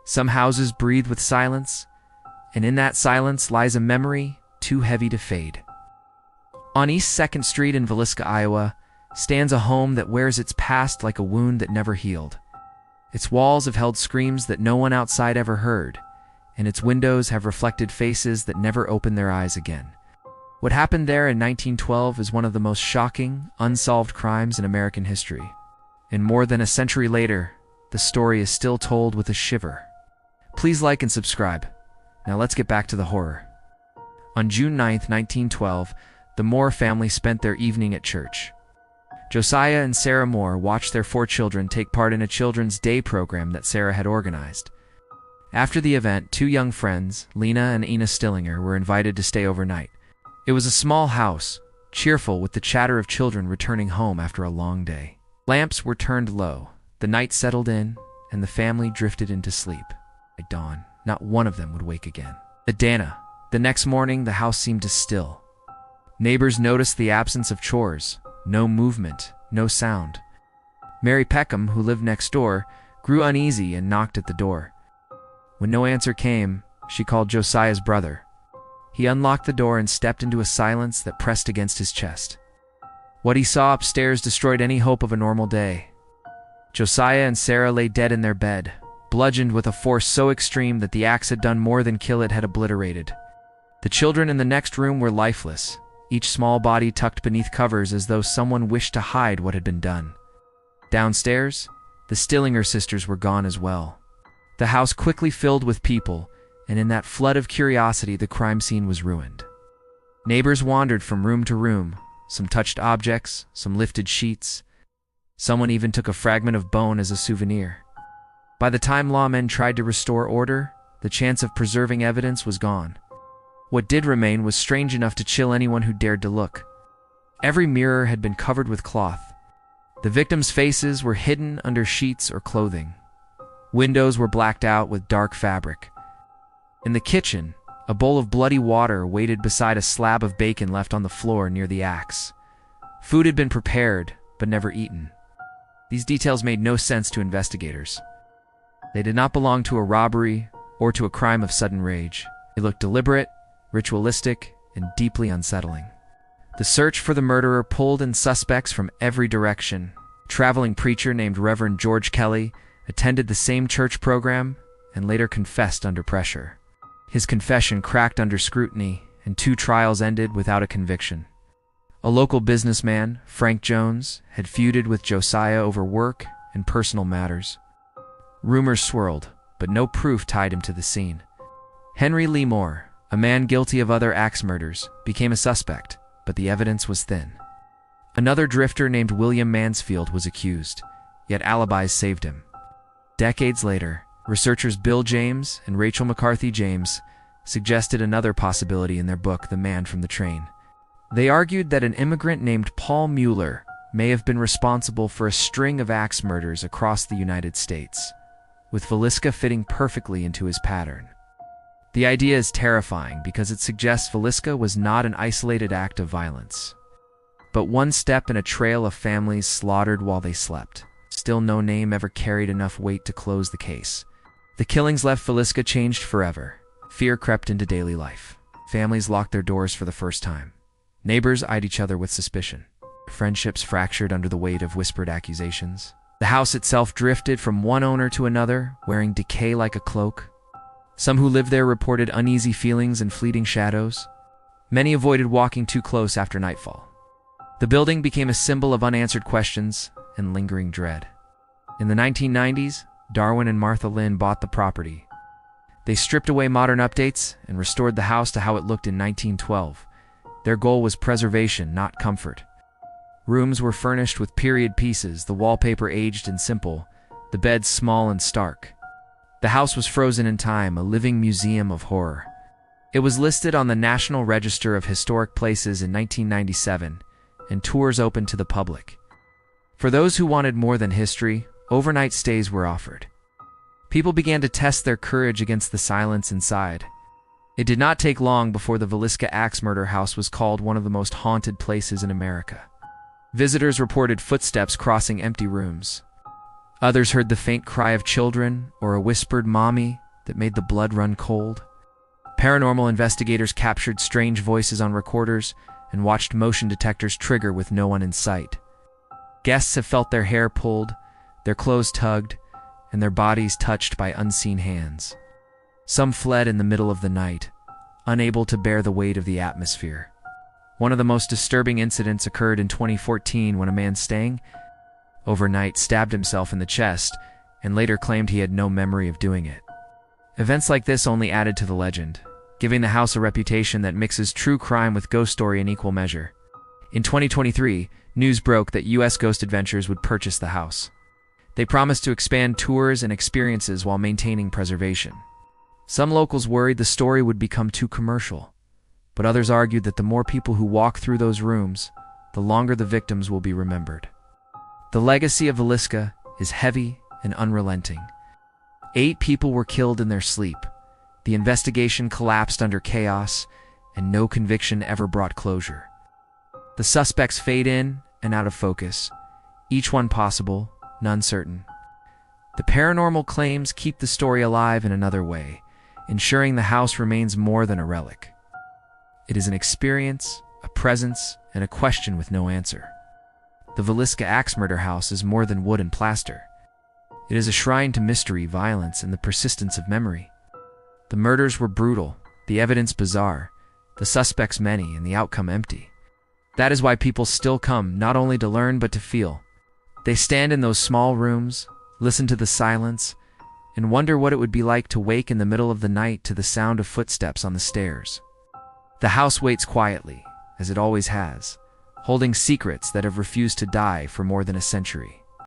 Some houses breathe with silence, and in that silence lies a memory too heavy to fade. On East 2nd Street in Villisca, Iowa, stands a home that wears its past like a wound that never healed. Its walls have held screams that no one outside ever heard, and its windows have reflected faces that never opened their eyes again. What happened there in 1912 is one of the most shocking, unsolved crimes in American history. And more than a century later, the story is still told with a shiver. Please like and subscribe. Now let's get back to the horror. On June 9, 1912, the Moore family spent their evening at church. Josiah and Sarah Moore watched their 4 children take part in a Children's Day program that Sarah had organized. After the event, 2 young friends, Lena and Ina Stillinger, were invited to stay overnight. It was a small house, cheerful with the chatter of children returning home after a long day. Lamps were turned low, the night settled in, and the family drifted into sleep. At dawn, not one of them would wake again. At Dana, the next morning, the house seemed still. Neighbors noticed the absence of chores, no movement, no sound. Mary Peckham, who lived next door, grew uneasy and knocked at the door. When no answer came, she called Josiah's brother. He unlocked the door and stepped into a silence that pressed against his chest. What he saw upstairs destroyed any hope of a normal day. Josiah and Sarah lay dead in their bed, bludgeoned with a force so extreme that the axe had done more than kill it had obliterated. The children in the next room were lifeless, each small body tucked beneath covers as though someone wished to hide what had been done. Downstairs, the Stillinger sisters were gone as well. The house quickly filled with people, and in that flood of curiosity the crime scene was ruined. Neighbors wandered from room to room. Some touched objects, some lifted sheets. Someone even took a fragment of bone as a souvenir. By the time lawmen tried to restore order, the chance of preserving evidence was gone. What did remain was strange enough to chill anyone who dared to look. Every mirror had been covered with cloth. The victims' faces were hidden under sheets or clothing. Windows were blacked out with dark fabric. In the kitchen, a bowl of bloody water waited beside a slab of bacon left on the floor near the axe. Food had been prepared, but never eaten. These details made no sense to investigators. They did not belong to a robbery or to a crime of sudden rage. They looked deliberate, ritualistic, and deeply unsettling. The search for the murderer pulled in suspects from every direction. A traveling preacher named Reverend George Kelly attended the same church program and later confessed under pressure. His confession cracked under scrutiny, and 2 trials ended without a conviction. A local businessman, Frank Jones, had feuded with Josiah over work and personal matters. Rumors swirled, but no proof tied him to the scene. Henry Lee Moore, a man guilty of other axe murders, became a suspect, but the evidence was thin. Another drifter named William Mansfield was accused, yet alibis saved him. Decades later, researchers Bill James and Rachel McCarthy James suggested another possibility in their book, The Man from the Train. They argued that an immigrant named Paul Mueller may have been responsible for a string of axe murders across the United States, with Villisca fitting perfectly into his pattern. The idea is terrifying because it suggests Villisca was not an isolated act of violence, but one step in a trail of families slaughtered while they slept. Still, no name ever carried enough weight to close the case. The killings left Villisca changed forever. Fear crept into daily life. Families locked their doors for the first time. Neighbors eyed each other with suspicion. Friendships fractured under the weight of whispered accusations. The house itself drifted from one owner to another, wearing decay like a cloak. Some who lived there reported uneasy feelings and fleeting shadows. Many avoided walking too close after nightfall. The building became a symbol of unanswered questions and lingering dread. In the 1990s, Darwin and Martha Lynn bought the property. They stripped away modern updates and restored the house to how it looked in 1912. Their goal was preservation, not comfort. Rooms were furnished with period pieces, the wallpaper aged and simple, the beds small and stark. The house was frozen in time, a living museum of horror. It was listed on the National Register of Historic Places in 1997, and tours opened to the public. For those who wanted more than history, overnight stays were offered. People began to test their courage against the silence inside. It did not take long before the Villisca Axe Murder House was called one of the most haunted places in America. Visitors reported footsteps crossing empty rooms. Others heard the faint cry of children or a whispered "mommy" that made the blood run cold. Paranormal investigators captured strange voices on recorders and watched motion detectors trigger with no one in sight. Guests have felt their hair pulled, their clothes tugged, and their bodies touched by unseen hands. Some fled in the middle of the night, unable to bear the weight of the atmosphere. One of the most disturbing incidents occurred in 2014 when a man staying overnight stabbed himself in the chest and later claimed he had no memory of doing it. Events like this only added to the legend, giving the house a reputation that mixes true crime with ghost story in equal measure. In 2023, news broke that U.S. Ghost Adventures would purchase the house. They promised to expand tours and experiences while maintaining preservation. Some locals worried the story would become too commercial, but others argued that the more people who walk through those rooms, the longer the victims will be remembered. The legacy of Villisca is heavy and unrelenting. 8 people were killed in their sleep. The investigation collapsed under chaos, and no conviction ever brought closure. The suspects fade in and out of focus, each one possible, none certain. The paranormal claims keep the story alive in another way, ensuring the house remains more than a relic. It is an experience, a presence, and a question with no answer. The Villisca Axe Murder House is more than wood and plaster. It is a shrine to mystery, violence, and the persistence of memory. The murders were brutal, the evidence bizarre, the suspects many, and the outcome empty. That is why people still come, not only to learn but to feel. They stand in those small rooms, listen to the silence, and wonder what it would be like to wake in the middle of the night to the sound of footsteps on the stairs. The house waits quietly, as it always has, holding secrets that have refused to die for more than a century.